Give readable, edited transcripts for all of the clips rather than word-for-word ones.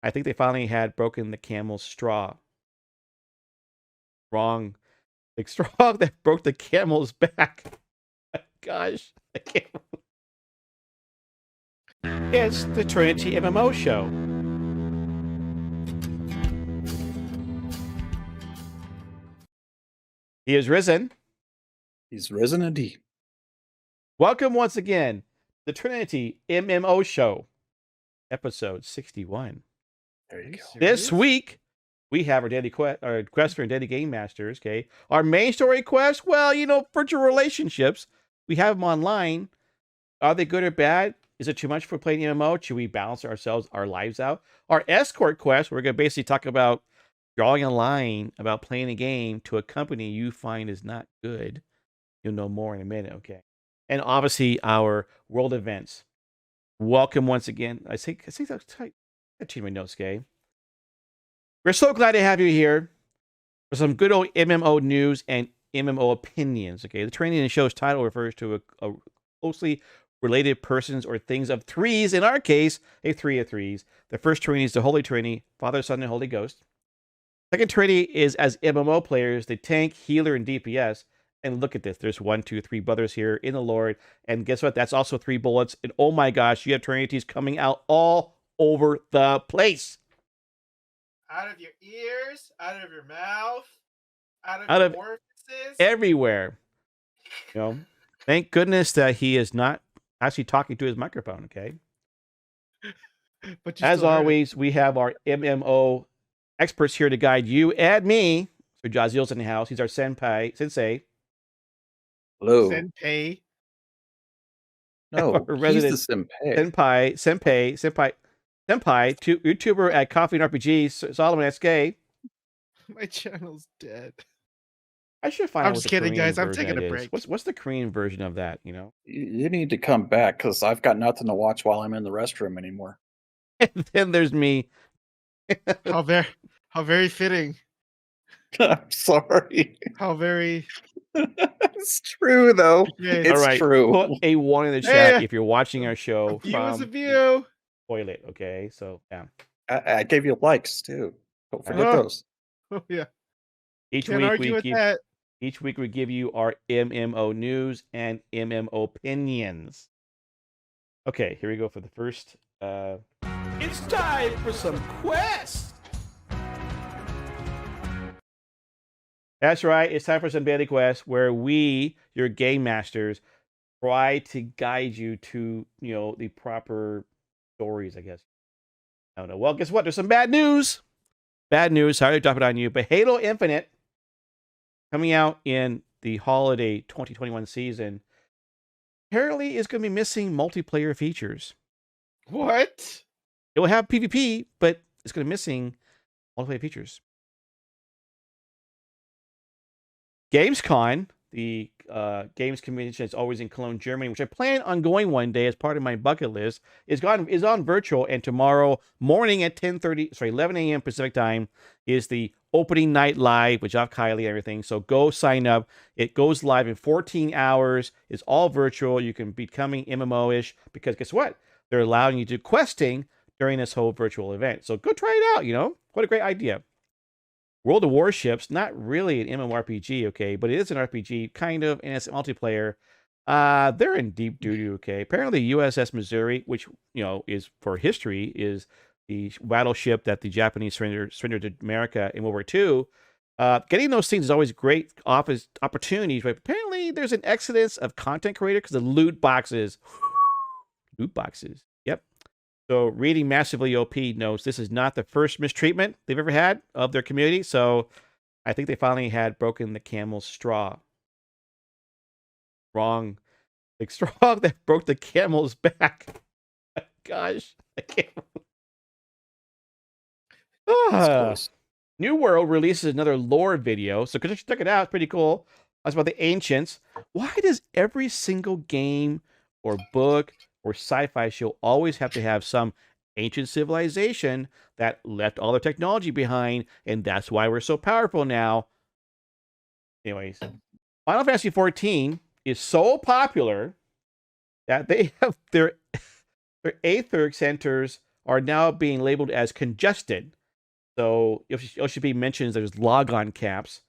I think they finally had broken the camel's straw. Wrong. The straw that broke the camel's back. Gosh, I can't. It's the Trinity MMO show. He is risen. He's risen indeed. Welcome once again, the Trinity MMO show, episode 61. There you go. This week, we have our daily quest for daily game masters. Okay, our main story quest. Well, you know, virtual relationships. We have them online. Are they good or bad? Is it too much for playing MMO? Should we balance our lives out? Our escort quest. We're gonna basically talk about drawing a line about playing a game to a company you find is not good. You'll know more in a minute. Okay, and obviously our world events. Welcome once again. I think that's tight. I change my notes, okay? We're so glad to have you here for some good old MMO news and MMO opinions. Okay, the training in the show's title refers to a closely related persons or things of threes. In our case, a three of threes. The first Trinity is the Holy Trinity, Father, Son, and Holy Ghost. Second Trinity is as MMO players, the tank, healer, and DPS. And look at this. There's 1, 2, 3 brothers here in the Lord. And guess what? That's also 3 bullets. And oh my gosh, you have Trinities coming out all over the place. Out of your ears, out of your mouth, out of your orifices. Everywhere. You know, thank goodness that he is not actually talking to his microphone, okay? But as always, we have our MMO experts here to guide you and me. SirJahzeal's in the house. He's our sensei. Hello. Senpai. No, he's the senpai. Senpai, YouTuber at Coffee and RPG, Solomon SK. My channel's dead. I should find out. I'm just kidding, guys. I'm taking a break. What's the Korean version of that? You know, you need to come back because I've got nothing to watch while I'm in the restroom anymore. And then there's me. How very fitting. I'm sorry. How very. It's true though. Okay. It's all right, true. Put a one in the chat if you're watching our show. A view is a view. Toilet, okay? So yeah, I gave you likes too. Don't forget those. Oh yeah. Each week we give you our MMO news and MMO opinions. Okay, here we go for the first. It's time for some quests. That's right. It's time for some daily quests where we, your game masters, try to guide you to, you know, the proper stories, I guess. I don't know. Well, guess what? There's some bad news. Bad news. Sorry to drop it on you. But Halo Infinite, coming out in the holiday 2021 season, apparently is going to be missing multiplayer features. What? It will have PvP, but it's going to be missing multiplayer features. Gamescom, the games convention that's always in Cologne, Germany, which I plan on going one day as part of my bucket list, is on virtual. And tomorrow morning at 11 a.m. Pacific time is the opening night live with Jeff Kiley and everything. So go sign up. It goes live in 14 hours. It's all virtual. You can be becoming MMO-ish because guess what? They're allowing you to do questing during this whole virtual event. So go try it out. You know, what a great idea. World of Warships, not really an MMORPG, okay, but it is an RPG, kind of, and it's multiplayer. They're in deep doo-doo, okay. Apparently, USS Missouri, which, you know, is for history, is the battleship that the Japanese surrendered to America in World War II. Getting those things is always great opportunities, but apparently there's an exodus of content creators because of loot boxes. Loot boxes, yep. So reading Massively OP notes this is not the first mistreatment they've ever had of their community. So I think they finally had broken the camel's straw. Wrong. The straw that broke the camel's back. Gosh, I can't. New World releases another lore video. So check it out. It's pretty cool. That's about the ancients. Why does every single game or book or sci-fi show always have to have some ancient civilization that left all their technology behind, and that's why we're so powerful now? Anyways, Final Fantasy XIV is so popular that they have their Aether centers are now being labeled as congested. So OCP mentions there's logon caps,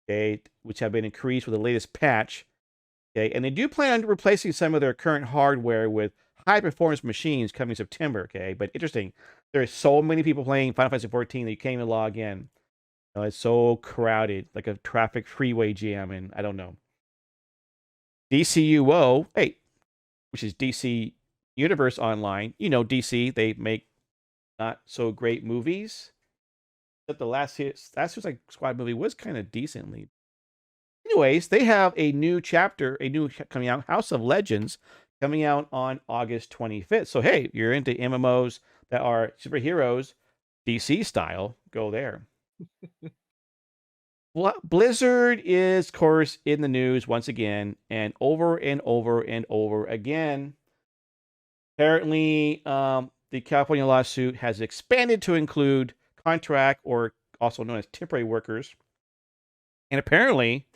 okay, which have been increased with the latest patch. Okay, and they do plan on replacing some of their current hardware with high-performance machines coming September. Okay, but interesting, there's so many people playing Final Fantasy 14 that you can't even log in. It's so crowded, like a traffic freeway jam, and I don't know. DCUO, hey, which is DC Universe Online. You know, DC, they make not so great movies. Except the last Suicide Squad movie was kind of decently. Anyways, they have a new chapter, coming out, House of Legends, coming out on August 25th. So hey, you're into MMOs that are superheroes, DC style, go there. Blizzard is, of course, in the news once again, and over and over and over again. Apparently, the California lawsuit has expanded to include contract, or also known as temporary workers. And apparently,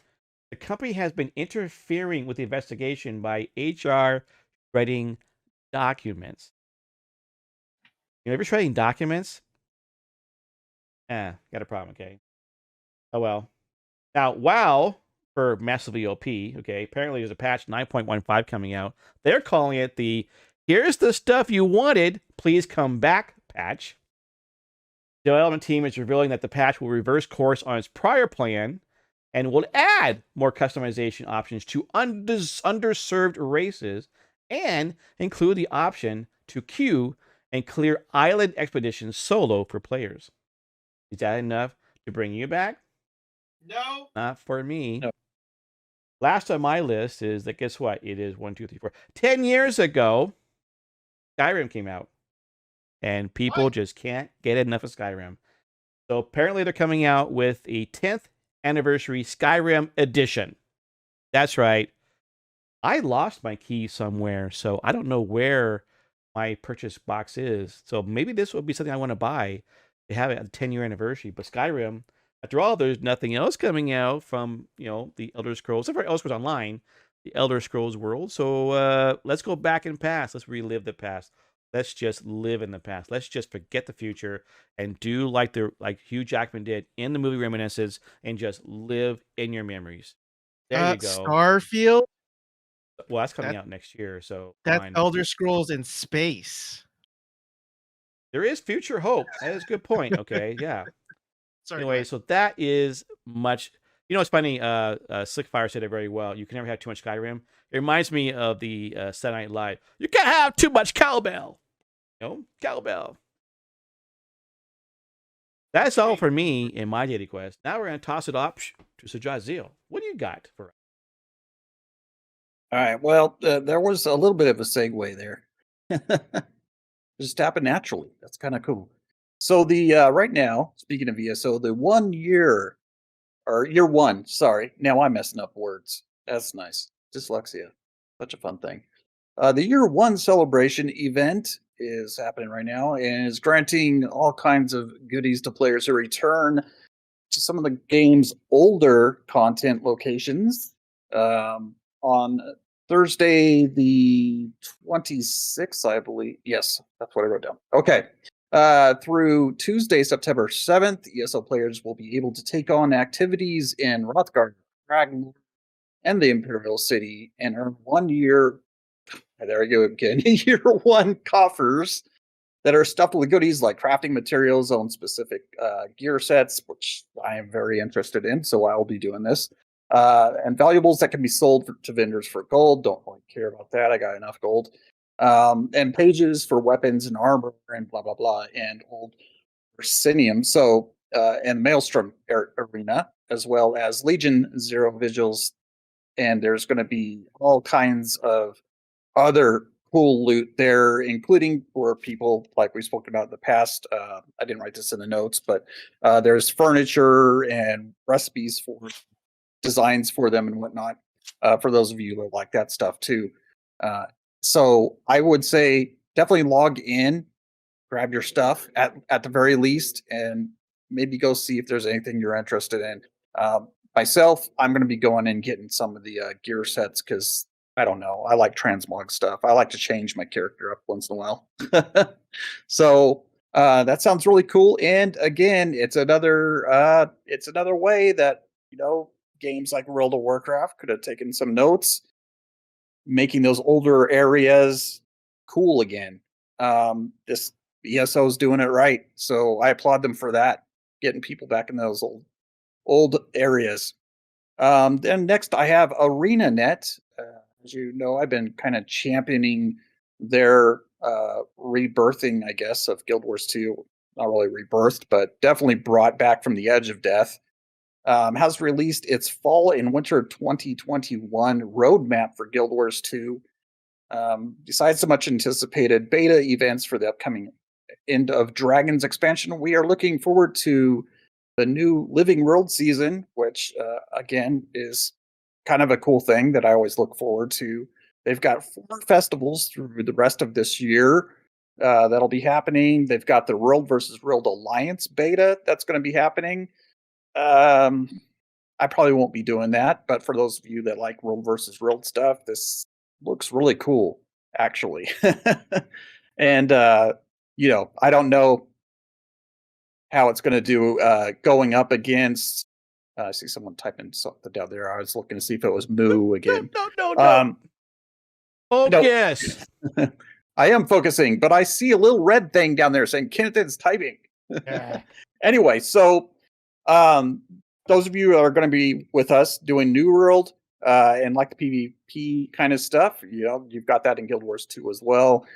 the company has been interfering with the investigation by HR shredding documents. You ever shredding documents? Got a problem, okay? Oh well. Now, WoW, for massively OP, okay, apparently there's a patch 9.15 coming out. They're calling it the "Here's the stuff you wanted, please come back" patch. The development team is revealing that the patch will reverse course on its prior plan and will add more customization options to underserved races and include the option to queue and clear island expeditions solo for players. Is that enough to bring you back? No. Not for me. No. Last on my list is that, guess what? It is 1, 2, 3, 4. 10 years ago, Skyrim came out. And people just can't get enough of Skyrim. So apparently they're coming out with a 10th anniversary Skyrim edition. That's right. I lost my key somewhere, so I don't know where my purchase box is. So maybe this would be something I want to buy. They have it at the 10-year anniversary. But Skyrim, after all, there's nothing else coming out from, the Elder Scrolls, except for Elder Scrolls Online, the Elder Scrolls world. So let's go back in past. Let's relive the past. Let's just live in the past. Let's just forget the future and do like Hugh Jackman did in the movie Reminiscence and just live in your memories. There you go. Starfield? Well, that's coming out next year, so That's fine. Elder Scrolls in space. There is future hope. That is a good point. Okay, yeah. Sorry, Anyway, so that is much. It's funny. Slickfire said it very well. You can never have too much Skyrim. It reminds me of the Saturday Night Live. You can't have too much cowbell. Cowbell. That's all for me in my daily quest. Now we're going to toss it off to SirJahzeal. What do you got for us? All right. Well, there was a little bit of a segue there. Just happened naturally. That's kind of cool. So the right now, speaking of ESO, the 1 year or year one. Sorry, now I'm messing up words. That's nice. Dyslexia, such a fun thing. The year one celebration event is happening right now and is granting all kinds of goodies to players who return to some of the game's older content locations on Thursday, the 26th, I believe. Yes, that's what I wrote down. Okay. Through Tuesday, September 7th, ESO players will be able to take on activities in Hrothgar, Ragnar, and the Imperial City and earn 1 year. There we go again. Year one coffers that are stuffed with goodies like crafting materials on specific gear sets, which I am very interested in, so I'll be doing this. And valuables that can be sold to vendors for gold. Don't really care about that. I got enough gold. And pages for weapons and armor and blah, blah, blah, and old Persinium. So, and Maelstrom Arena, as well as Legion Zero Vigils. And there's going to be all kinds of other cool loot there, including for people like we spoke about in the past. I didn't write this in the notes, but there's furniture and recipes for designs for them and whatnot, for those of you who like that stuff too. So I would say definitely log in, grab your stuff at the very least, and maybe go see if there's anything you're interested in. Myself, I'm going to be going and getting some of the gear sets because I don't know. I like transmog stuff. I like to change my character up once in a while. So that sounds really cool. And again, it's another way that games like World of Warcraft could have taken some notes, making those older areas cool again. This ESO is doing it right, so I applaud them for that, getting people back in those old areas. Then next, I have ArenaNet. As you know, I've been kind of championing their rebirthing, I guess, of Guild Wars 2. Not really rebirthed, but definitely brought back from the edge of death. Has released its fall and winter 2021 roadmap for Guild Wars 2. Besides the much anticipated beta events for the upcoming End of Dragons expansion, we are looking forward to the new Living World season, which again is kind of a cool thing that I always look forward to. They've got 4 festivals through the rest of this year that'll be happening. They've got the World versus World Alliance beta that's going to be happening. I probably won't be doing that, but for those of you that like World versus World stuff, this looks really cool, actually. And I don't know how it's going to do going up against. I see someone typing something down there. I was looking to see if it was Moo again. No. Focus. I am focusing, but I see a little red thing down there saying Kennethan's typing. Yeah. Anyway, so those of you who are going to be with us doing New World and like the PvP kind of stuff, you've got that in Guild Wars 2 as well.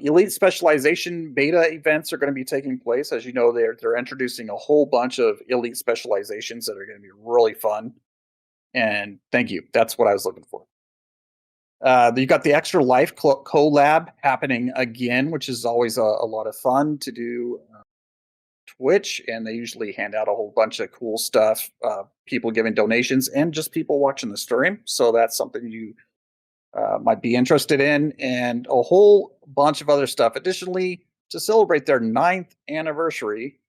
Elite specialization beta events are going to be taking place. As you know, they're introducing a whole bunch of elite specializations that are going to be really fun. And thank you. That's what I was looking for. You've got the Extra Life collab happening again, which is always a lot of fun to do. Twitch, and they usually hand out a whole bunch of cool stuff, people giving donations and just people watching the stream. So that's something you might be interested in, and a whole bunch of other stuff. Additionally, to celebrate their 9th anniversary,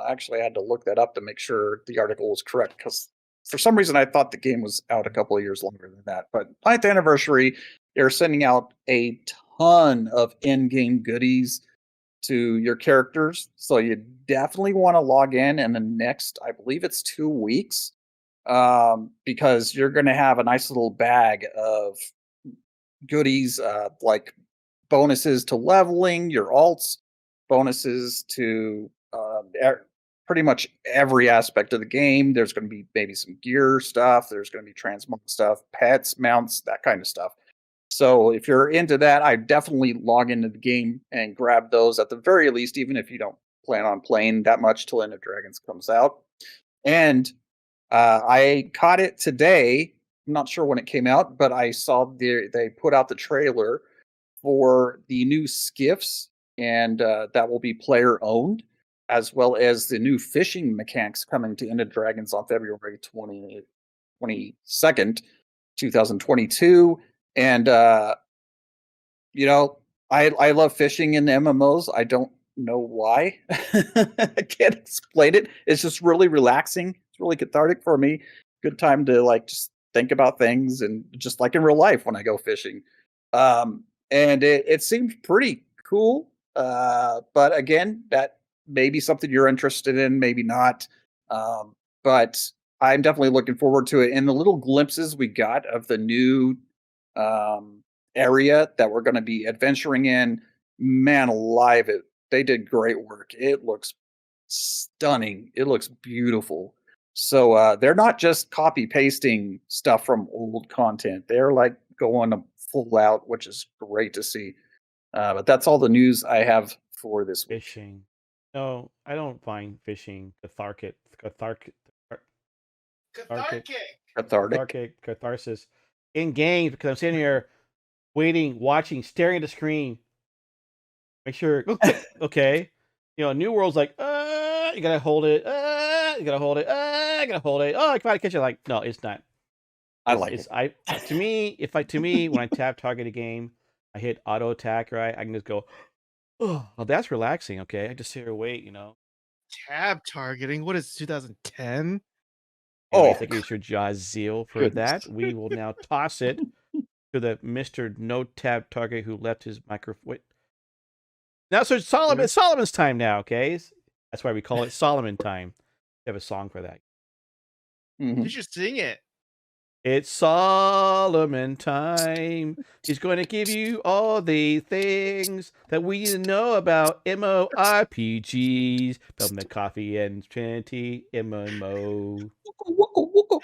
actually I had to look that up to make sure the article was correct, because for some reason I thought the game was out a couple of years longer than that. But 9th anniversary, they're sending out a ton of in-game goodies to your characters, so you definitely want to log in the next, I believe it's 2 weeks, because you're going to have a nice little bag of goodies, like bonuses to leveling your alts, bonuses to pretty much every aspect of the game. There's going to be maybe some gear stuff, there's going to be transmog stuff, pets, mounts, that kind of stuff. So if you're into that, I definitely log into the game and grab those at the very least, even if you don't plan on playing that much till End of Dragons comes out. And I caught it today. I'm not sure when it came out, but I saw they put out the trailer for the new skiffs, and that will be player owned, as well as the new fishing mechanics coming to End of Dragons on February 22nd, 2022. And I love fishing in MMOs. I don't know why. I can't explain it. It's just really relaxing. It's really cathartic for me. Good time to just think about things, and just like in real life when I go fishing. And it seemed pretty cool. But again, that may be something you're interested in, maybe not. But I'm definitely looking forward to it. And the little glimpses we got of the new area that we're going to be adventuring in, man alive, they did great work. It looks stunning. It looks beautiful. So they're not just copy pasting stuff from old content. They're going full out, which is great to see. But that's all the news I have for this week. Fishing. No, I don't find fishing cathartic catharsis in games, because I'm sitting here waiting, watching, staring at the screen. Make sure, okay. New World's you gotta hold it. You gotta hold it. You gotta hold it. Oh, I gotta catch it. No, it's not. I like it. To me, when I tap target a game, I hit auto attack, right? I can just go, oh, well, that's relaxing. Okay, I just sit here and wait. Tab targeting. What is 2010? Anyway, thank you, SirJahzeal, for that. We will now toss it to the Mr. No Tab Target who left his microphone. Now, so Solomon, it's Solomon's time now, okay? That's why we call it Solomon time. We have a song for that. Mhm. You should sing it. It's Solomon time. He's going to give you all the things that we need to know about MMORPGs, from the coffee and Trinity MMO. Wooka, wooka.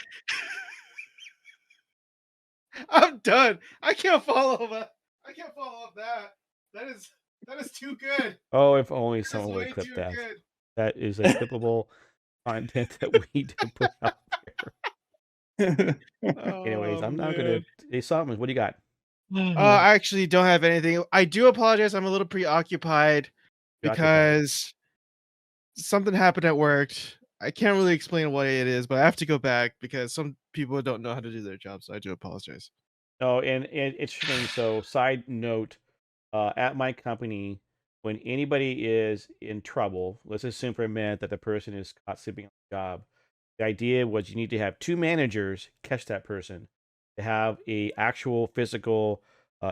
I'm done. I can't follow that. I can't follow up that. That is too good. Oh, if only That's someone way would clip too that. good. That is a clippable content that we need to put out there. Anyways, I'm now going to... Hey, Solomon, what do you got? I actually don't have anything. I do apologize. I'm a little preoccupied because something happened at work. I can't really explain what it is, but I have to go back because some people don't know how to do their job. So I do apologize. No, and it's interesting. So, side note, at my company, when anybody is in trouble, let's assume for a minute that the person is caught sleeping on the job. The idea was you need to have 2 managers catch that person to have a actual physical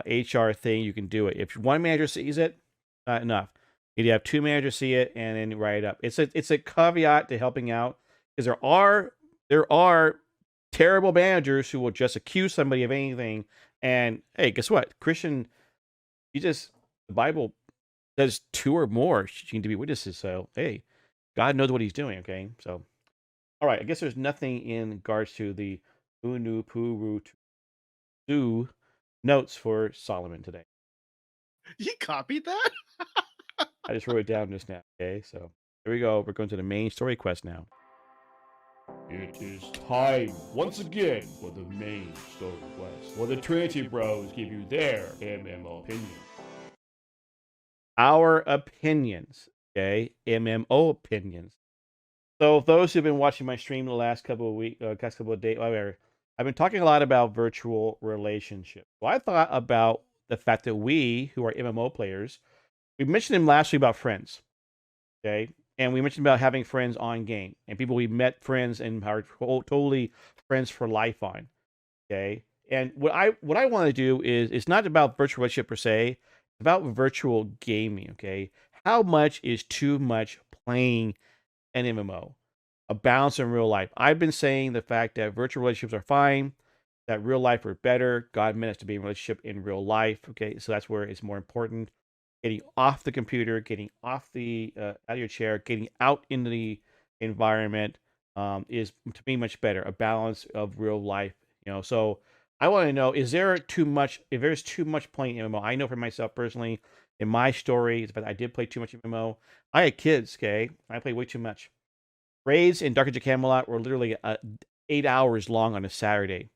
HR thing. You can do it. If one manager sees it, not enough. You need to have 2 managers see it and then write it up. It's a caveat to helping out, because there are terrible managers who will just accuse somebody of anything. And hey, guess what? Christian, the Bible says 2 or more need to be witnesses. So hey, God knows what he's doing. Okay, so all right, I guess there's nothing in regards to the Unu Puru Tu notes for Solomon today. You copied that? I just wrote it down just now. Okay, so here we go. We're going to the main story quest now. It is time once again for the main story quest, where the Trinity Bros give you their MMO opinions. Our opinions, okay? MMO opinions. So those who've been watching my stream the last couple of weeks, last couple of days, whatever, I've been talking a lot about virtual relationships. So I thought about the fact that we, who are MMO players, we mentioned him last week about friends, okay? And we mentioned about having friends on game and people we met friends and are totally friends for life on, okay? And what I want to do is, it's not about virtual relationship per se, it's about virtual gaming, okay? How much is too much playing an MMO? A balance in real life. I've been saying the fact that virtual relationships are fine, that real life are better. God meant us to be in a relationship in real life, okay? So that's where it's more important. Getting off the computer, getting off the out of your chair, getting out into the environment is, to me, much better. A balance of real life, So I want to know: is there too much? If there's too much playing MMO, I know for myself personally, in my story, but I did play too much MMO. I had kids, okay? I played way too much. Raids in Dark Age of Camelot were literally 8 hours long on a Saturday.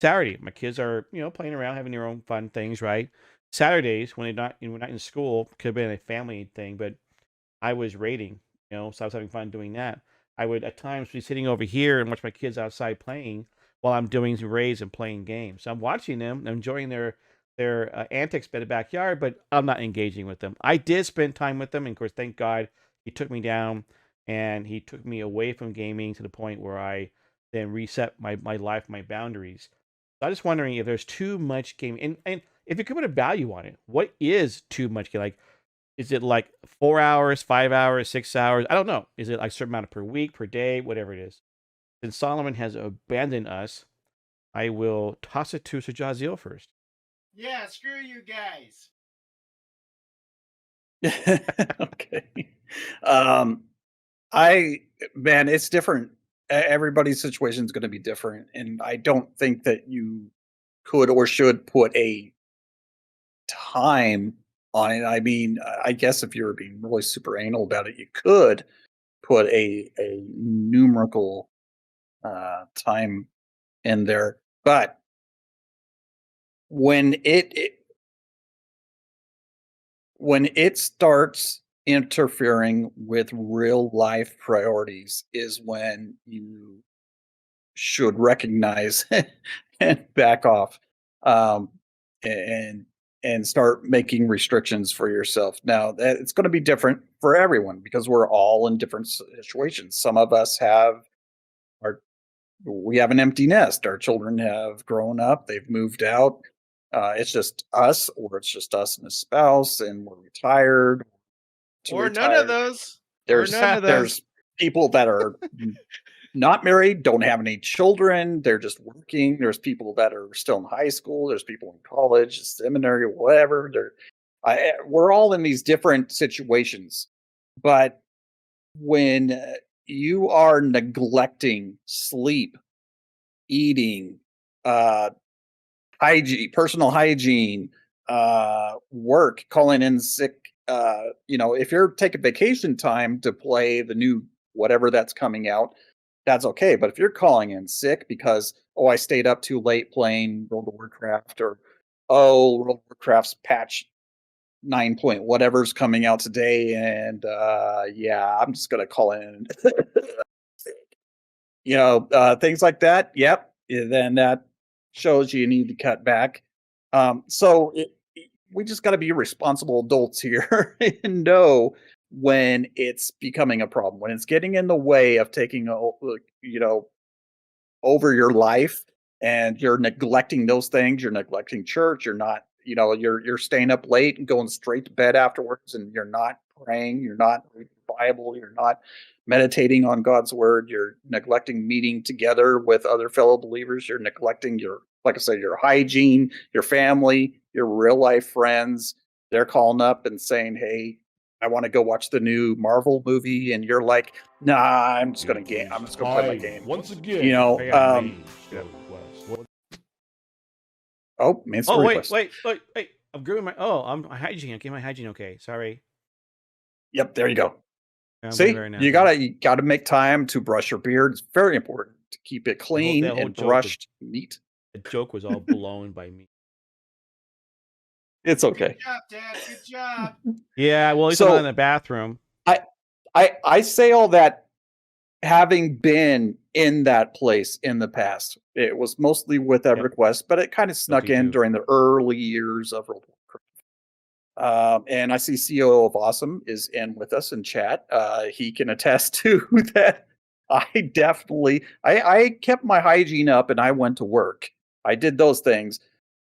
My kids are playing around, having their own fun things, right? Saturdays, when we're not in school, could have been a family thing, but I was raiding, so I was having fun doing that. I would at times be sitting over here and watch my kids outside playing while I'm doing raids and playing games. So I'm watching them, I'm enjoying their antics in the backyard, but I'm not engaging with them. I did spend time with them, and of course, thank God, he took me down and he took me away from gaming to the point where I then reset my life, my boundaries. So I'm just wondering if there's too much gaming, and if you could put a value on it, what is too much? Like, is it like 4 hours, 5 hours, 6 hours? I don't know. Is it like a certain amount per week, per day, whatever it is? Since Solomon has abandoned us, I will toss it to SirJahzeal first. Yeah, screw you guys. Okay. Man, it's different. Everybody's situation is going to be different, and I don't think that you could or should put a time on it. I mean, I guess if you were being really super anal about it, you could put a numerical time in there, but when it starts interfering with real life priorities is when you should recognize and back off, um, and start making restrictions for yourself. Now that it's going to be different for everyone because we're all in different situations. Some of us we have an empty nest. Our children have grown up, they've moved out. It's just us, or it's just us and a spouse, and we're retired. Too Or none retired. of those. There's none of there's people that are not married, don't have any children. They're just working. There's people that are still in high school. There's people in college, seminary, whatever. We're all in these different situations. But when you are neglecting sleep, eating, hygiene, personal hygiene, work, calling in sick, if you're taking vacation time to play the new whatever that's coming out, that's okay. But if you're calling in sick because, oh, I stayed up too late playing World of Warcraft, or oh, World of Warcraft's patch 9 point whatever's coming out today, and yeah, I'm just gonna call in things like that. Yep. Then that shows you need to cut back. We just got to be responsible adults here and know when it's becoming a problem, when it's getting in the way of taking, over your life, and you're neglecting those things. You're neglecting church. You're not, you're staying up late and going straight to bed afterwards, and you're not praying. You're not reading the Bible. You're not meditating on God's word. You're neglecting meeting together with other fellow believers. You're neglecting like I said, your hygiene, your family, your real life friends. They're calling up and saying, "Hey, I want to go watch the new Marvel movie," and you're like, "Nah, I'm just gonna game. I'm just gonna play my game." Once again, Oh, man, Oh, story wait. quest. I'm grooming my. Oh, I'm my hygiene. Okay, my hygiene. Okay, sorry. Yep, there you go. I'm See, very you gotta make time to brush your beard. It's very important to keep it clean that whole and joke brushed neat. The joke was all blown by me. It's okay. Good job, Dad. Good job. Yeah, well, at least I'm not in the bathroom. I say all that having been in that place in the past. It was mostly with EverQuest, but it kind of snuck in during the early years of World of Warcraft. And I see CEO of Awesome is in with us in chat. He can attest to that. I kept my hygiene up and I went to work. I did those things.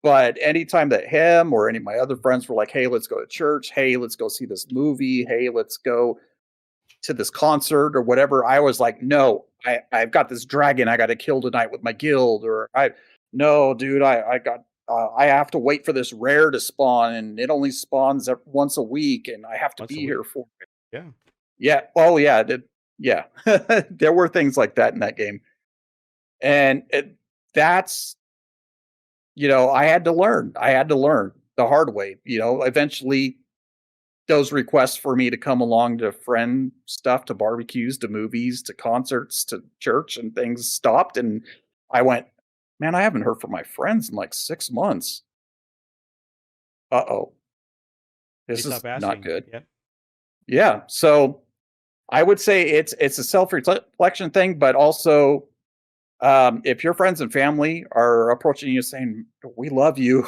But anytime that him or any of my other friends were like, "Hey, let's go to church. Hey, let's go see this movie. Hey, let's go to this concert," or whatever, I was like, "No, I've got this dragon I got to kill tonight with my guild," or "No, dude, I have to wait for this rare to spawn, and it only spawns once a week, and I have to be here for it." Yeah. Yeah. Oh, yeah. Yeah. There were things like that in that game, and that's. I had to learn. I had to learn the hard way. Eventually, those requests for me to come along to friend stuff, to barbecues, to movies, to concerts, to church and things stopped. And I went, "Man, I haven't heard from my friends in like 6 months. Uh-oh. This is not good." Yep. Yeah. So I would say it's a self-reflection thing, but also if your friends and family are approaching you saying, "We love you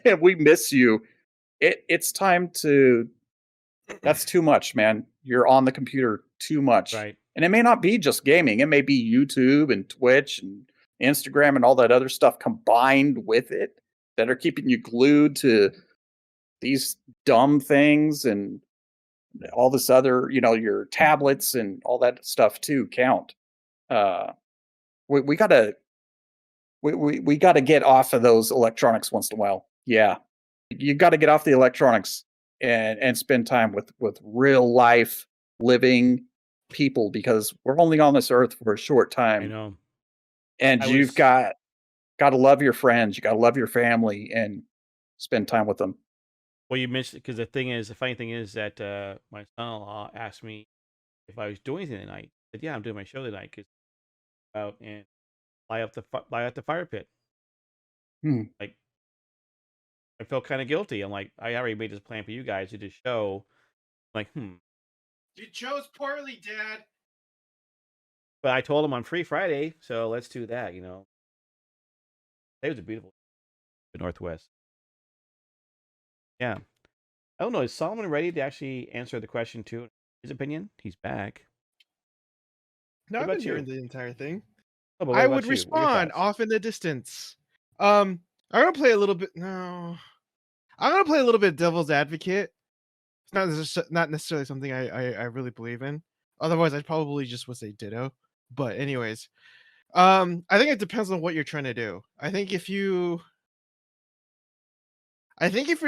and we miss you," it's time to. That's too much, man. You're on the computer too much. Right. And it may not be just gaming. It may be YouTube and Twitch and Instagram and all that other stuff combined with it that are keeping you glued to these dumb things, and all this other, your tablets and all that stuff too count. We gotta we gotta get off of those electronics once in a while. Yeah. You gotta get off the electronics and spend time with real life living people, because we're only on this earth for a short time. I know. And you've got to love your friends, you got to love your family and spend time with them. Well, you mentioned, because the funny thing is that my son-in-law asked me if I was doing anything tonight. I said, "Yeah, I'm doing my show tonight." Cause out and fly up the fire pit. Like, I felt kind of guilty. I'm like, I already made this plan for you guys to do the show. I'm like, You chose poorly, Dad. But I told him I'm free Friday, so let's do that. It was a beautiful Northwest. Yeah. I don't know. Is Solomon ready to actually answer the question too? His opinion? He's back. No, What I've been about you? hearing the entire thing. Oh, but what I about would you? What are your respond thoughts? off in the distance. I'm gonna play a little bit. No, I'm gonna play a little bit devil's advocate. It's not necessarily something I really believe in. Otherwise, I probably just would say ditto. But anyways, I think it depends on what you're trying to do. I think if you're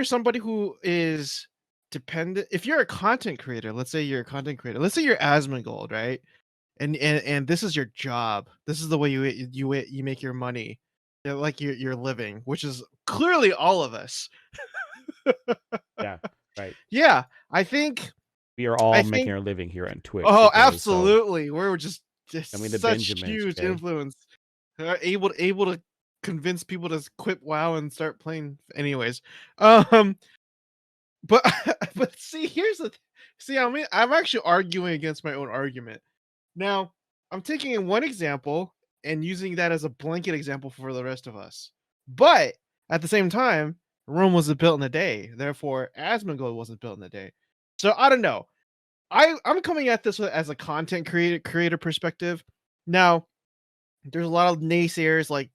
somebody who is dependent, if you're a content creator, let's say you're a content creator, let's say you're Asmongold, right? And this is your job. This is the way you make your money, like you're living, which is clearly all of us. Yeah, right. Yeah, I think We are I all making think our living here on Twitch. oh, Okay, so absolutely. We're just I mean the such Benjamins. huge Okay, influence. Able to convince people to quit WoW and start playing anyways. Um but but see, here's the see, I'm actually arguing against my own argument. Now, I'm taking in one example and using that as a blanket example for the rest of us. But at the same time, Rome wasn't built in a day. Therefore, Asmongold wasn't built in a day. So I don't know. I'm coming at this as a content creator perspective. Now, there's a lot of naysayers. Like,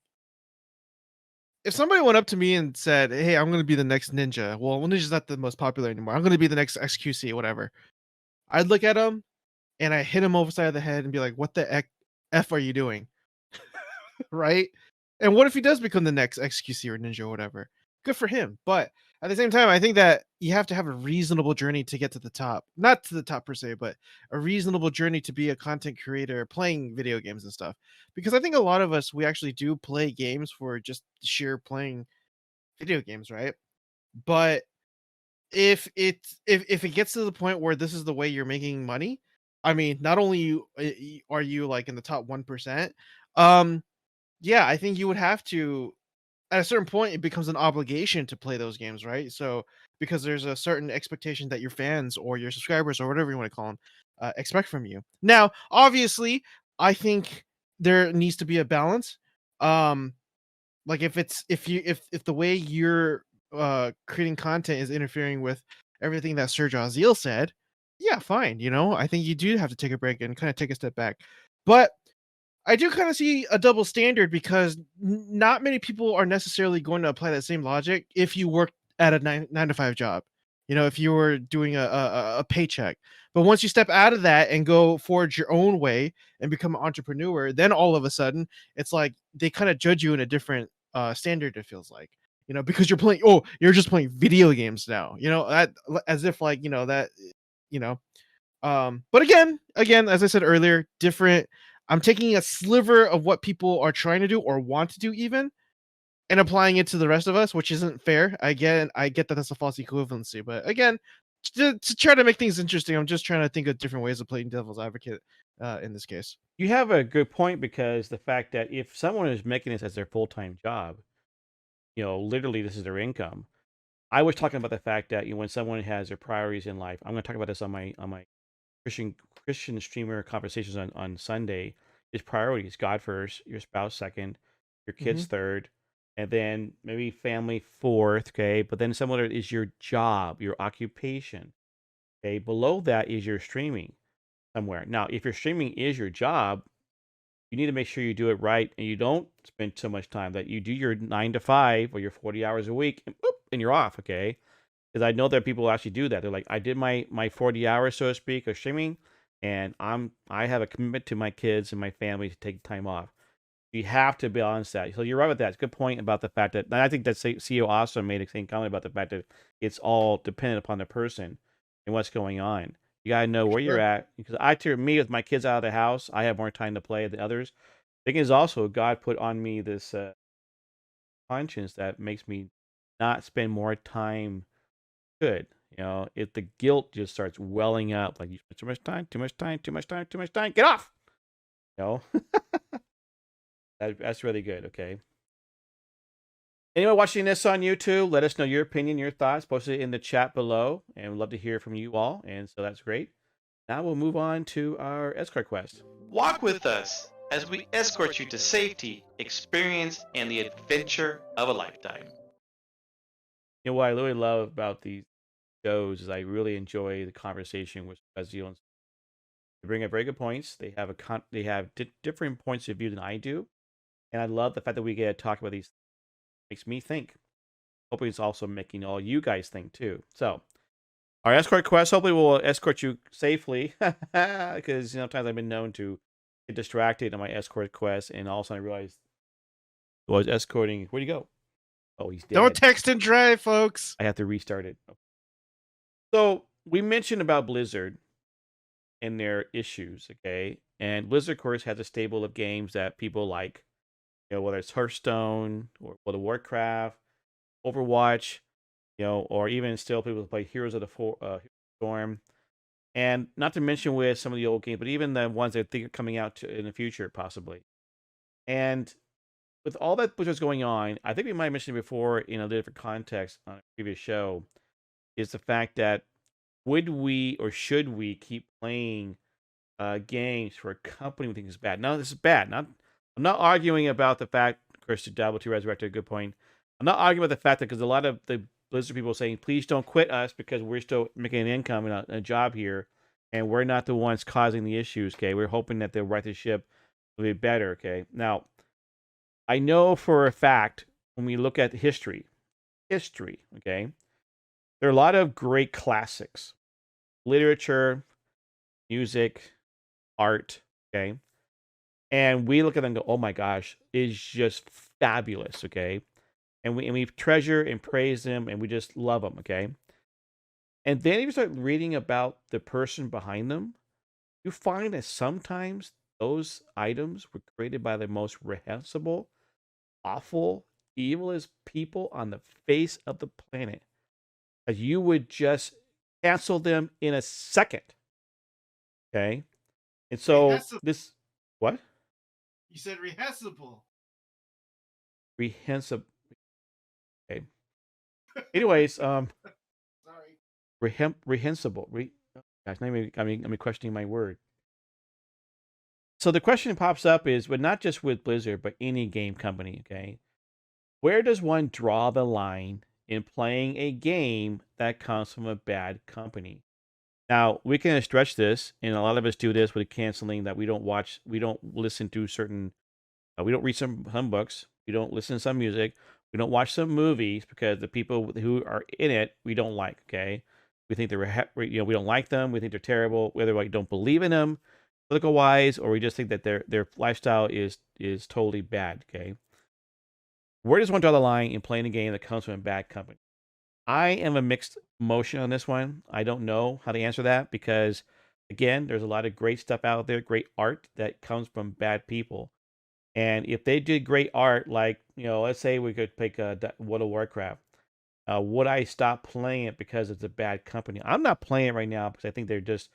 if somebody went up to me and said, "Hey, I'm going to be the next ninja," well, ninja's not the most popular anymore. I'm going to be the next XQC, whatever. I'd look at him and I hit him over the side of the head and be like, "What the f are you doing?" Right? And what if he does become the next XQC or ninja or whatever? Good for him. But at the same time, I think that you have to have a reasonable journey to get to the top. Not to the top per se, but a reasonable journey to be a content creator playing video games and stuff. Because I think a lot of us, we actually do play games for just sheer playing video games, right? But if it gets to the point where this is the way you're making money, I mean, not only are you like in the top 1%, um yeah, I think you would have to, at a certain point, it becomes an obligation to play those games, right? So because there's a certain expectation that your fans or your subscribers or whatever you want to call them expect from you. Now, obviously, I think there needs to be a balance. Um, like if the way you're creating content is interfering with everything that SirJahzeal said, yeah, fine. I think you do have to take a break and kind of take a step back. But I do kind of see a double standard because not many people are necessarily going to apply that same logic if you work at a nine to five job. If you were doing a paycheck. But once you step out of that and go forge your own way and become an entrepreneur, then all of a sudden it's like they kind of judge you in a different standard. It feels like because you're playing. Oh, you're just playing video games now. That as if like that. You know, but again, as I said earlier, different. I'm taking a sliver of what people are trying to do or want to do even and applying it to the rest of us, which isn't fair. I get that that's a false equivalency, but again, to try to make things interesting, I'm just trying to think of different ways of playing devil's advocate in this case. you have a good point because the fact that if someone is making this as their full-time job, literally this is their income. I was talking about the fact that when someone has their priorities in life, I'm going to talk about this on my Christian streamer conversations on Sunday. Is priorities God first, your spouse second, your kids third, and then maybe family fourth. Okay, but then someone is your job, your occupation. Okay, below that is your streaming somewhere. Now, if your streaming is your job, you need to make sure you do it right and you don't spend so much time that you do your 9 to 5 or your 40 hours a week and boop, and you're off. Okay, because I know that people actually do that. They're like, I did my 40 hours, so to speak, of streaming, and I have a commitment to my kids and my family to take time off. You have to balance that. So you're right with that. It's a good point about the fact that, and I think that CEO also made a same comment about the fact that it's all dependent upon the person and what's going on. You gotta know where you're at, because me with my kids out of the house, I have more time to play than others. The thing is also God put on me this conscience that makes me not spend more time. Good. If the guilt just starts welling up, like you spent too much time, too much time, too much time, too much time, get off. That's really good. Okay. Anyone watching this on YouTube, let us know your opinion, your thoughts. Post it in the chat below, and we'd love to hear from you all. And so that's great. Now we'll move on to our Escort Quest. Walk with us as we escort you to safety, experience, and the adventure of a lifetime. What I really love about these shows is I really enjoy the conversation with SirJahzeal. They bring up very good points. They have different points of view than I do, and I love the fact that we get to talk about these makes me think. Hopefully, it's also making all you guys think too. So, our escort quest. Hopefully, will escort you safely, because sometimes I've been known to get distracted on my escort quest, and all of a sudden I realized I was escorting. Where'd he go? Oh, he's dead. Don't text and drive, folks. I have to restart it. So we mentioned about Blizzard and their issues, okay? And Blizzard, of course, has a stable of games that people like, whether it's Hearthstone or World of Warcraft, Overwatch, or even still people play Heroes of the Storm, and not to mention with some of the old games, but even the ones that I think are coming out in the future, possibly. And with all that which is going on, I think we might have mentioned it before in a different context on a previous show, is the fact that would we or should we keep playing games for a company we think is bad? Now, this is bad. I'm not arguing about the fact, of course, to Double to Resurrected, a good point. I'm not arguing about the fact that because a lot of the Blizzard people are saying, please don't quit us because we're still making an income and a job here, and we're not the ones causing the issues, okay? We're hoping that they'll right the ship will be better, okay? Now, I know for a fact when we look at history, okay, there are a lot of great classics, literature, music, art, okay? And we look at them and go, oh my gosh, it's just fabulous, okay? And we treasure and praise them and we just love them, okay? And then if you start reading about the person behind them, you find that sometimes those items were created by the most reprehensible, awful, evilest people on the face of the planet. As you would just cancel them in a second. Okay? And so this what? You said rehensible. Rehensible. Okay. Anyways, Sorry. rehensible. Gosh, I'm questioning my word. So the question pops up is, but not just with Blizzard, but any game company, okay? Where does one draw the line in playing a game that comes from a bad company? Now, we can stretch this, and a lot of us do this with canceling that we don't listen to certain, we don't read some books, we don't listen to some music, we don't watch some movies because the people who are in it, we don't like, okay? We think we don't like them, we think they're terrible, whether we don't believe in them, political wise, or we just think that their lifestyle is totally bad, okay? Where does one draw the line in playing a game that comes from a bad company? I am a mixed emotion on this one. I don't know how to answer that because, again, there's a lot of great stuff out there, great art that comes from bad people. And if they did great art, like, let's say we could pick World of Warcraft, would I stop playing it because it's a bad company? I'm not playing it right now because I think they're just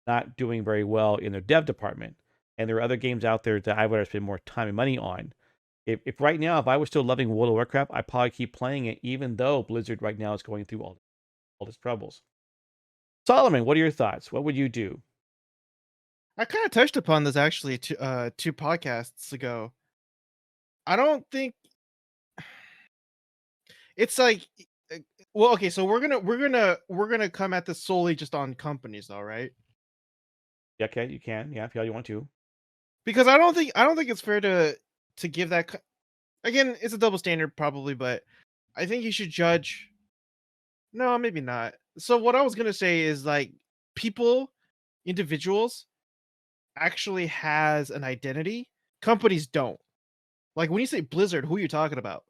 not doing very well in their dev department. And there are other games out there that I would spend more time and money on. If right now, if I was still loving World of Warcraft, I'd probably keep playing it, even though Blizzard right now is going through all this troubles. Solomon, what are your thoughts? What would you do? I kind of touched upon this actually two podcasts ago. I don't think it's like, well, okay, so we're gonna come at this solely just on companies, though, right? Yeah, okay, you can, yeah, if you want to. Because I don't think it's fair to give that. Again, it's a double standard probably, but I think you should judge. No, maybe not. So what I was gonna say is like individuals actually has an identity. Companies don't. Like when you say Blizzard, who are you talking about?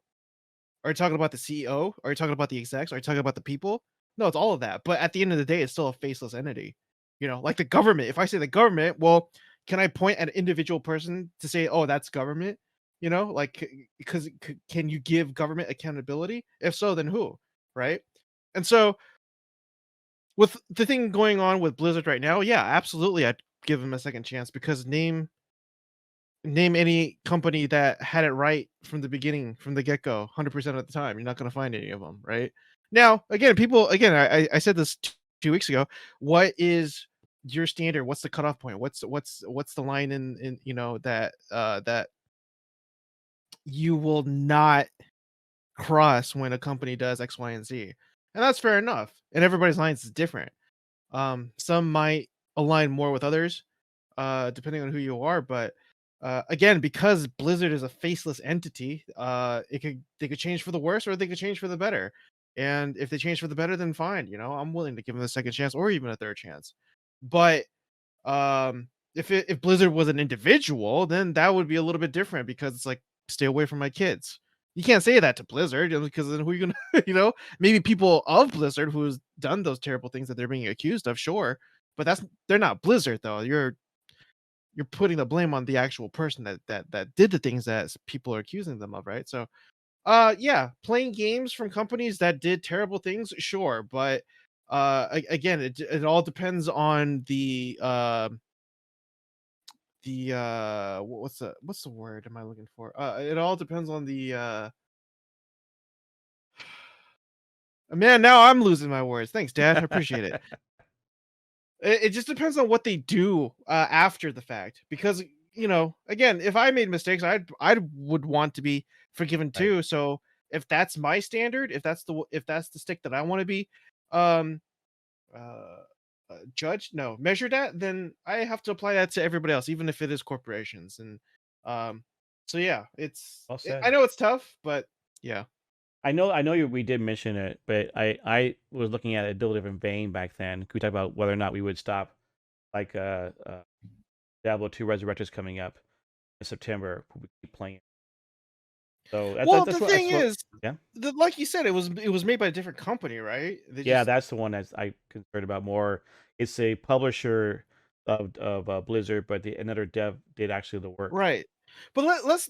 Are you talking about the CEO? Are you talking about the execs? Are you talking about the people? No, it's all of that. But at the end of the day, it's still a faceless entity. Like the government. If I say the government, well, can I point at an individual person to say, oh, that's government? Like, because can you give government accountability? If so, then who? Right? And so with the thing going on with Blizzard right now, yeah, absolutely, I'd give them a second chance because name any company that had it right from the beginning, from the get-go, 100% of the time. You're not going to find any of them, right? Now, again, I said this 2 weeks ago. What is your standard? What's the cutoff point? What's the line in that you will not cross when a company does X, Y, and Z? And that's fair enough. And everybody's lines is different. Some might align more with others, depending on who you are, but again, because Blizzard is a faceless entity, they could change for the worse or they could change for the better. And if they change for the better, then fine. I'm willing to give them a second chance or even a third chance. But if Blizzard was an individual, then that would be a little bit different because it's like, stay away from my kids. You can't say that to Blizzard because then who are you gonna, maybe people of Blizzard who's done those terrible things that they're being accused of, sure, but they're not Blizzard though. You're putting the blame on the actual person that did the things that people are accusing them of, right? So, yeah, playing games from companies that did terrible things, sure, but again, it all depends on the what's the word am I looking for? It all depends on the man. Now I'm losing my words. Thanks, Dad. I appreciate it. It just depends on what they do after the fact, because again, if I made mistakes, I would want to be forgiven Right. too. So if that's my standard, if that's the stick that I want to be um measured at, then I have to apply that to everybody else, even if it is corporations. And so yeah, Well said. I know it's tough, but yeah. I know we did mention it, but I was looking at it a little different vein back then. Could we talk about whether or not we would stop, like Diablo 2 Resurrected is coming up in September. We'll keep playing. So Well, that's the what thing is, yeah. like you said, it was made by a different company, right? Yeah, that's the one that I concerned about more. It's a publisher of Blizzard, but another dev did actually the work. Right. But let's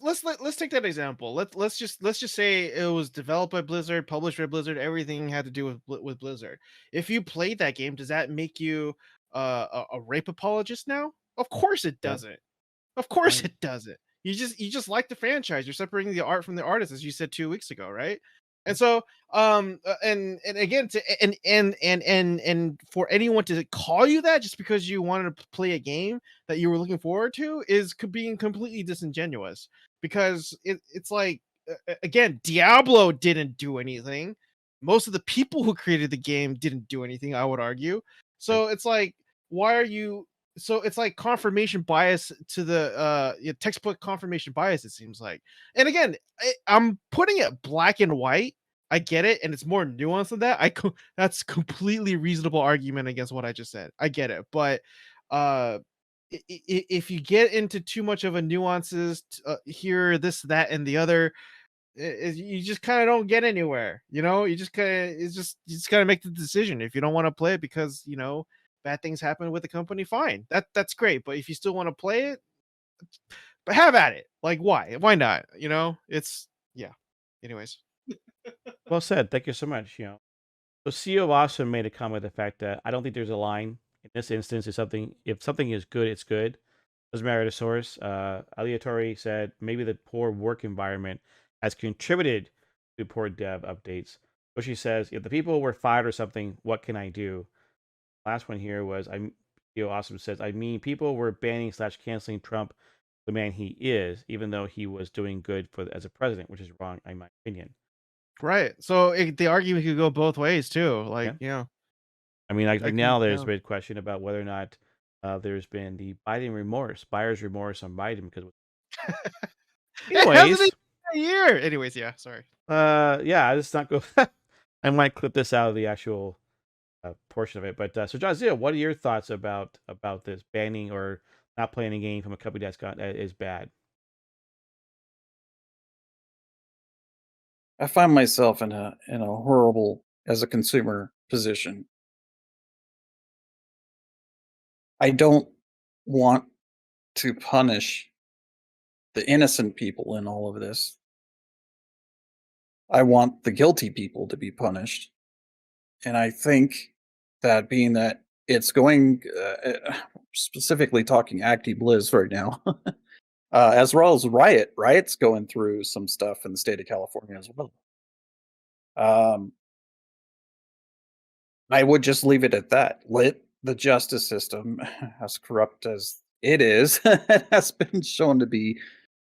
take that example. Let's just say it was developed by Blizzard, published by Blizzard, everything had to do with Blizzard. If you played that game, does that make you a rape apologist now? Of course it Yeah. doesn't. Of course Right. it doesn't. You just like the franchise. You're separating the art from the artist, as you said 2 weeks ago, right? And so, and again, and for anyone to call you that just because you wanted to play a game that you were looking forward to is being completely disingenuous, because it's like, again, Diablo didn't do anything. Most of the people who created the game didn't do anything, I would argue. So it's like, why are you? So it's like confirmation bias to the textbook confirmation bias, it seems like. And again, I'm putting it black and white. I get it, and it's more nuanced than that. That's completely reasonable argument against what I just said. I get it, but uh if you get into too much of a nuances, here, this, that, and the other, you just kind of don't get anywhere. You just kind of you just gotta make the decision. If you don't want to play it because bad things happen with the company, fine. That's great. But if you still want to play it, but have at it. Like, why not? It's, yeah. Anyways. Well said. Thank you so much. So CEO also made a comment the fact that I don't think there's a line in this instance. If something is good, it's good. Doesn't matter the source. Aleatory said maybe the poor work environment has contributed to poor dev updates. So she says, if the people were fired or something, what can I do? Last one here was CEO Awesome says, I mean, people were banning / canceling Trump, the man he is, even though he was doing good as a president, which is wrong in my opinion. Right. So the argument could go both ways too. Like, I mean, like I now can- there's a big question about whether or not there's been the buyer's remorse on Biden because. It hasn't Anyways, been a year. Anyways, yeah. Sorry. yeah, let's not go. I might clip this out of the actual portion of it. But SirJahzeal, what are your thoughts about this banning or not playing a game from a company that is bad? I find myself in a horrible, as a consumer, position. I don't want to punish the innocent people in all of this. I want the guilty people to be punished. And I think that, being that it's going, specifically talking Acti Blizz right now, as well as Riot's going through some stuff in the state of California as well. I would just leave it at that. Let the justice system, as corrupt as it is, has been shown to be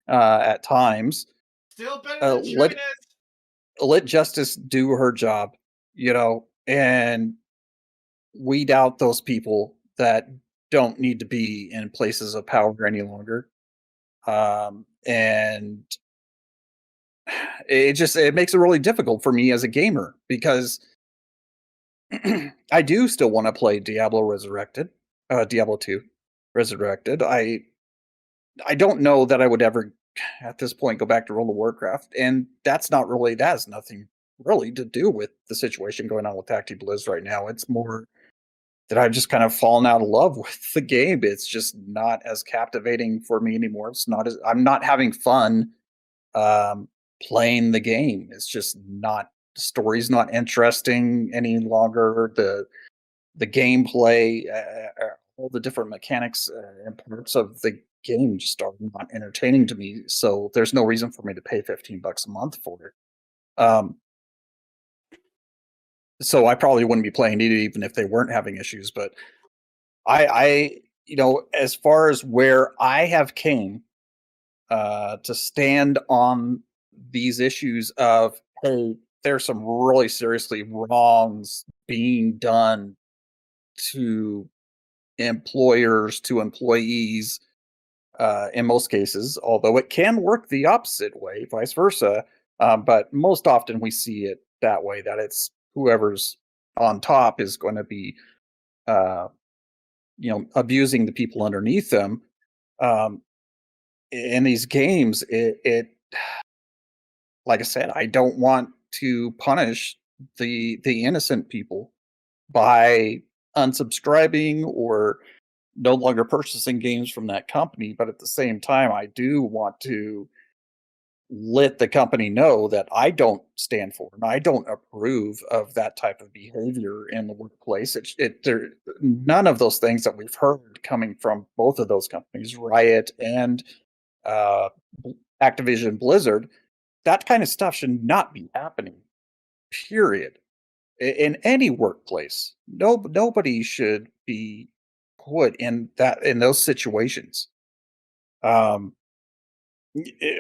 at times, Still better than let China's. justice do her job, and weed out those people that don't need to be in places of power any longer. And it makes it really difficult for me as a gamer because I do still want to play Diablo 2 Resurrected. I don't know that I would ever at this point go back to World of Warcraft, and that has nothing really to do with the situation going on with Acti Blizz right now. It's more that I've just kind of fallen out of love with the game. It's just not as captivating for me anymore. I'm not having fun playing the game. It's just not the story's not interesting any longer. The gameplay, all the different mechanics and parts of the game just are not entertaining to me. So there's no reason for me to pay $15 a month for it. So I probably wouldn't be playing it even if they weren't having issues. But I as far as where I have came to stand on these issues of, hey, there's some really seriously wrongs being done to employers, to employees, in most cases, although it can work the opposite way, vice versa. But most often we see it that way, that it's whoever's on top is going to be, abusing the people underneath them. In these games, it like I said, I don't want to punish the innocent people by unsubscribing or no longer purchasing games from that company, but at the same time I do want to let the company know that I don't stand for and I don't approve of that type of behavior in the workplace. None of those things that we've heard coming from both of those companies, Riot and uh, Activision Blizzard, that kind of stuff should not be happening. Period. In any workplace, nobody should be put in those situations.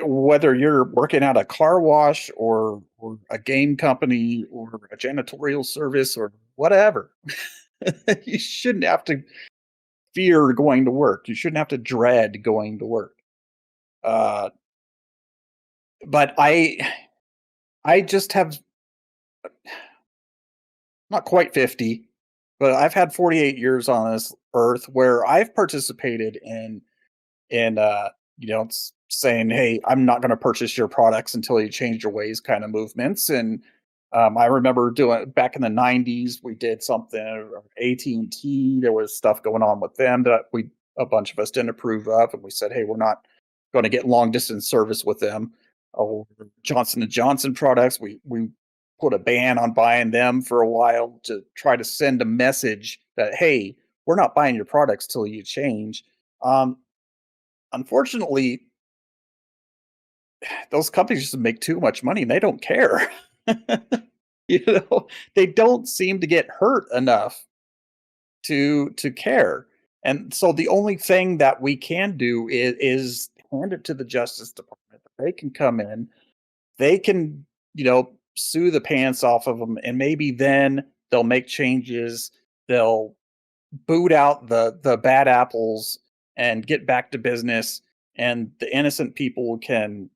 Whether you're working at a car wash or a game company or a janitorial service or whatever, you shouldn't have to fear going to work. You shouldn't have to dread going to work. But I just have not quite 50, but I've had 48 years on this earth where I've participated in saying, hey, I'm not going to purchase your products until you change your ways kind of movements. And I remember doing back in the 90s, we did something, AT&T, there was stuff going on with them that a bunch of us didn't approve of. And we said, hey, we're not going to get long distance service with them. Oh, Johnson & Johnson products, we put a ban on buying them for a while to try to send a message that, hey, we're not buying your products till you change. Unfortunately, those companies just make too much money and they don't care. They don't seem to get hurt enough to care. And so the only thing that we can do is hand it to the Justice Department. They can come in, they can, sue the pants off of them, and maybe then they'll make changes. They'll boot out the bad apples and get back to business, and the innocent people can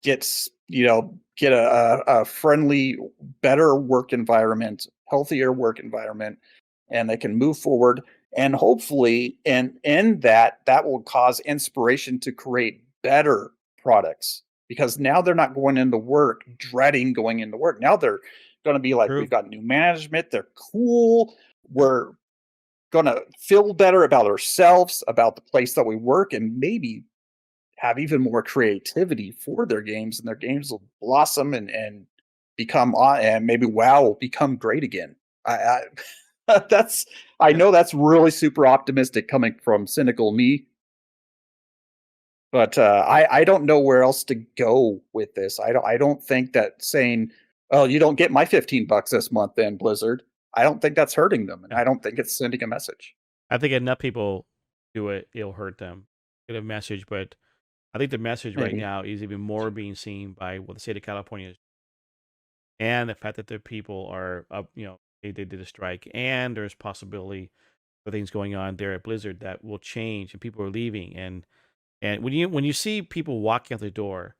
get a friendly, better work environment, healthier work environment, and they can move forward. And hopefully, and that will cause inspiration to create better products, because now they're not going into work dreading going into work. Now they're going to be like, True. we've got new management, they're cool, we're going to feel better about ourselves, about the place that we work, and maybe have even more creativity for their games, and their games will blossom and become and maybe WoW will become great again. I know that's really super optimistic coming from cynical me, but I don't know where else to go with this. I don't think that saying, "Oh, you don't get my $15 this month," then Blizzard. I don't think that's hurting them, and I don't think it's sending a message. I think enough people do it, it'll hurt them. Get a message, but I think the message right Maybe. now is even more being seen by what the state of California is, and the fact that their people are up. They did a strike, and there's possibility things going on there at Blizzard that will change, and people are leaving. And when you see people walking out the door,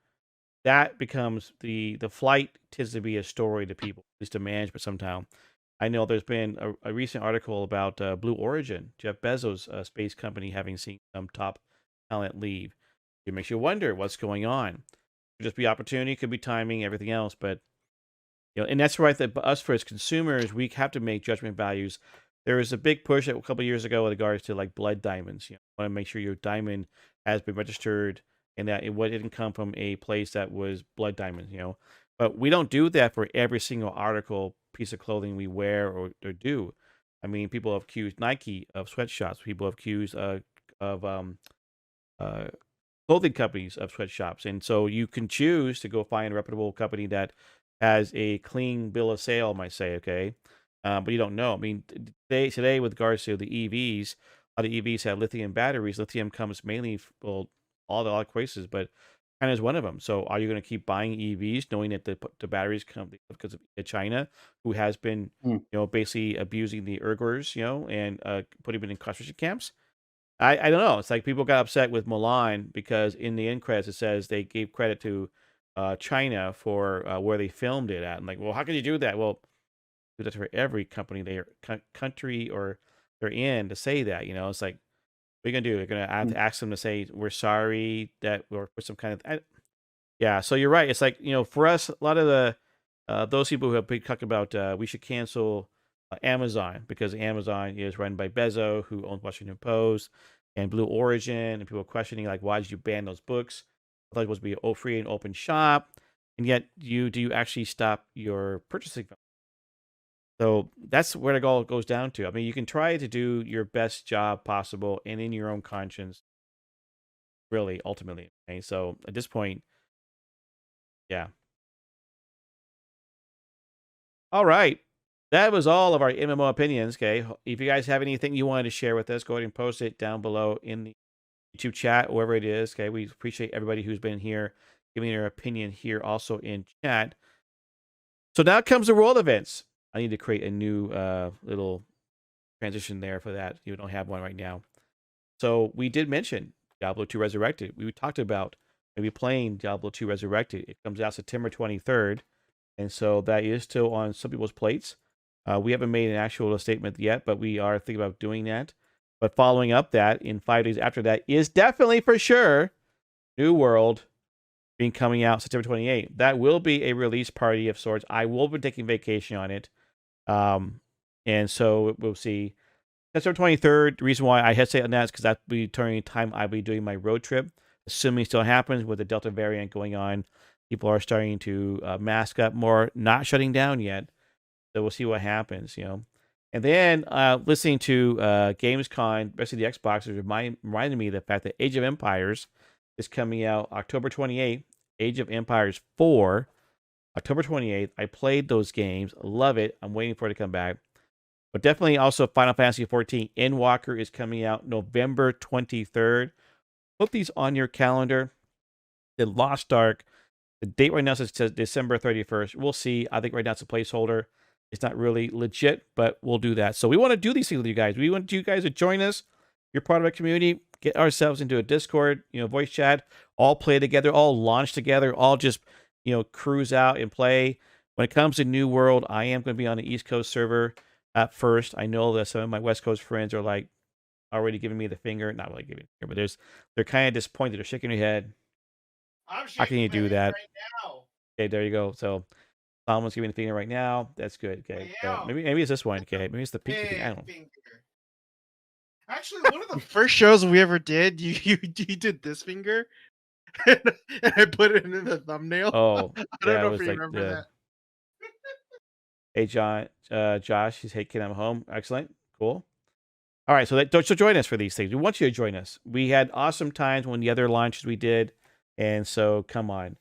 that becomes the flight tends to be a story to people, at least to management sometime. I know there's been a recent article about Blue Origin, Jeff Bezos' space company, having seen some top talent leave. It makes you wonder what's going on. Could just be opportunity, could be timing, everything else. But and that's right. That us for as consumers, we have to make judgment values. There was a big push a couple of years ago with regards to like blood diamonds. You want to make sure your diamond has been registered and that it didn't come from a place that was blood diamonds. But we don't do that for every single article, piece of clothing we wear or do. I mean, people have accused Nike of sweatshops. People have accused of uh, clothing companies of sweatshops. And so you can choose to go find a reputable company that has a clean bill of sale, might say, okay? But you don't know. I mean, today with regards to the EVs, a lot of EVs have lithium batteries. Lithium comes mainly, well, all the places, but China is one of them. So are you going to keep buying EVs knowing that the batteries come because of China, who has been, basically abusing the Uyghurs, and putting them in concentration camps? I don't know. It's like people got upset with Mulan because in the end credits it says they gave credit to China for where they filmed it at. I'm like, well, how can you do that? Well, do that for every company country or they're in to say that. It's like, what are you gonna do? You're gonna have to ask them to say we're sorry that we're put some kind of yeah. So you're right. It's like for us, a lot of the those people who have been talking about we should cancel Amazon because Amazon is run by Bezos, who owns Washington Post and Blue Origin, and people are questioning like, why did you ban those books? I thought it was supposed to be a free and open shop, and yet do you actually stop your purchasing? So that's where it all goes down to. I mean, you can try to do your best job possible and in your own conscience, really, ultimately. Okay? So at this point, yeah. All right. That was all of our MMO opinions. Okay. If you guys have anything you wanted to share with us, go ahead and post it down below in the YouTube chat, wherever it is. Okay. We appreciate everybody who's been here, giving their opinion here also in chat. So now comes the world events. I need to create a new little transition there for that. You don't have one right now. So we did mention Diablo 2 Resurrected. We talked about maybe playing Diablo 2 Resurrected. It comes out September 23rd. And so that is still on some people's plates. We haven't made an actual statement yet, but we are thinking about doing that. But following up that, in 5 days after that, is definitely for sure New World being coming out September 28th. That will be a release party of sorts. I will be taking vacation on it. And so we'll see. September 23rd, the reason why I hesitate on that is because that'll be during time I'll be doing my road trip. Assuming it still happens with the Delta variant going on. People are starting to mask up more, not shutting down yet. So we'll see what happens, And then listening to Gamescom, especially the Xboxers, reminded me of the fact that Age of Empires is coming out October 28th. Age of Empires 4, October 28th. I played those games. Love it. I'm waiting for it to come back. But definitely also Final Fantasy 14 Endwalker is coming out November 23rd. Put these on your calendar. The Lost Ark. The date right now says December 31st. We'll see. I think right now it's a placeholder. It's not really legit, but we'll do that. So we want to do these things with you guys. We want you guys to join us. You're part of our community. Get ourselves into a Discord, voice chat, all play together, all launch together, all just, cruise out and play. When it comes to New World, I am going to be on the East Coast server at first. I know that some of my West Coast friends are like already giving me the finger. Not really giving me the finger, but they're kind of disappointed. They're shaking their head. How can you do that? Right now. Okay, there you go. So Solomon's giving the finger right now. That's good. Okay. So maybe it's this one. Okay. Maybe it's the pinky thing. I don't know. Actually, one of the First shows we ever did, you did this finger, and I put it in the thumbnail. Oh, I don't know if you remember that. Hey, Josh, he's hey, kid, I'm home. Excellent. Cool. All right. So join us for these things. We want you to join us. We had awesome times when the other launches we did. And so come on.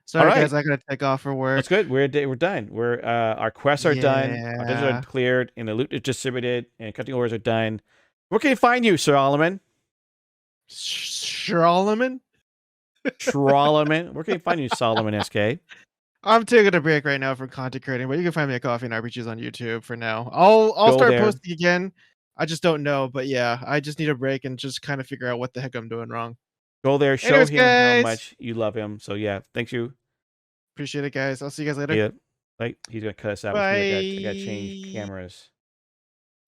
Sorry, guys, I gotta take off for work. That's good. We're done. Our quests are done. Our dungeons are cleared, and the loot is distributed, and cutting orders are done. Where can you find you, Sir Solomon? Solomon? Solomon. Where can you find you, Solomon SK? I'm taking a break right now from content creating, but you can find me at Coffee and RPGs on YouTube for now. I'll start posting again I just don't know. But yeah, I just need a break and just kind of figure out what the heck I'm doing wrong. Go there, show Anyways, him how guys. much you love him. So yeah, thank you. Appreciate it, guys. I'll see you guys later. Yeah, like he's gonna cut us out. Bye. I gotta change cameras.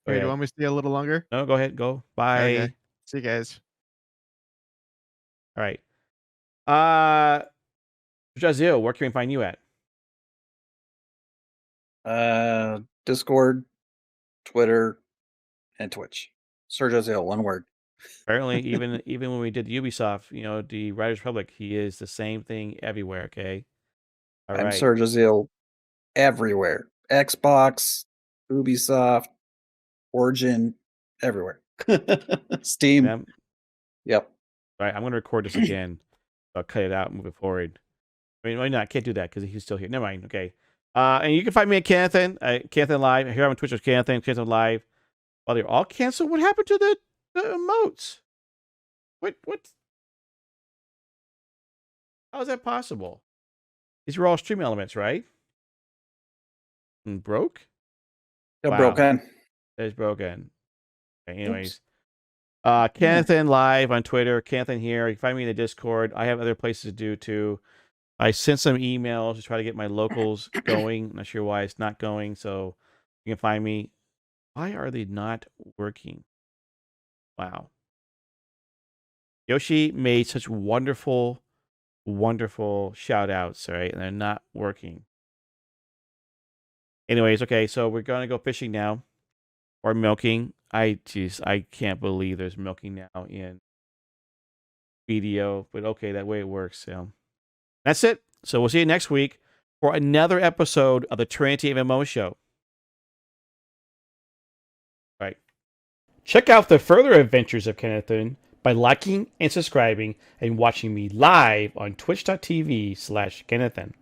Go Wait, do you ahead. want me to stay a little longer? No, go ahead. Go. Bye. Okay. See you guys. All right. SirJahzeal, where can we find you at? Discord, Twitter, and Twitch. SirJahzeal, one word. Apparently, even when we did Ubisoft, the Riders Republic, he is the same thing everywhere. Okay. All I'm right. SirJahzeal everywhere. Xbox, Ubisoft, Origin, everywhere. Steam. All Yep. right. I'm gonna record this again. I'll cut it out and move it forward. I mean, why not? I can't do that because he's still here. Never mind. Okay. And you can find me at Kennethan, Kennethan Live. Here I'm on Twitch with Kennethan Live. Well, they're all canceled. What happened to the emotes? What? How is that possible? These were all stream elements, right? And broke? Yeah, Wow. broken. It's broken. Okay, anyways. Kennethan Live on Twitter. Kennethan here. You can find me in the Discord. I have other places to do too. I sent some emails to try to get my locals going. Not sure why it's not going. So you can find me. Why are they not working? Wow. Yoshi made such wonderful, wonderful shout outs, right? And they're not working. Anyways, okay, so we're going to go fishing now. Or milking. I can't believe there's milking now in video. But okay, that way it works. So that's it. So we'll see you next week for another episode of the Trinity MMO Show. Right. Check out the further adventures of Kennethan by liking and subscribing and watching me live on twitch.tv/Kennethan.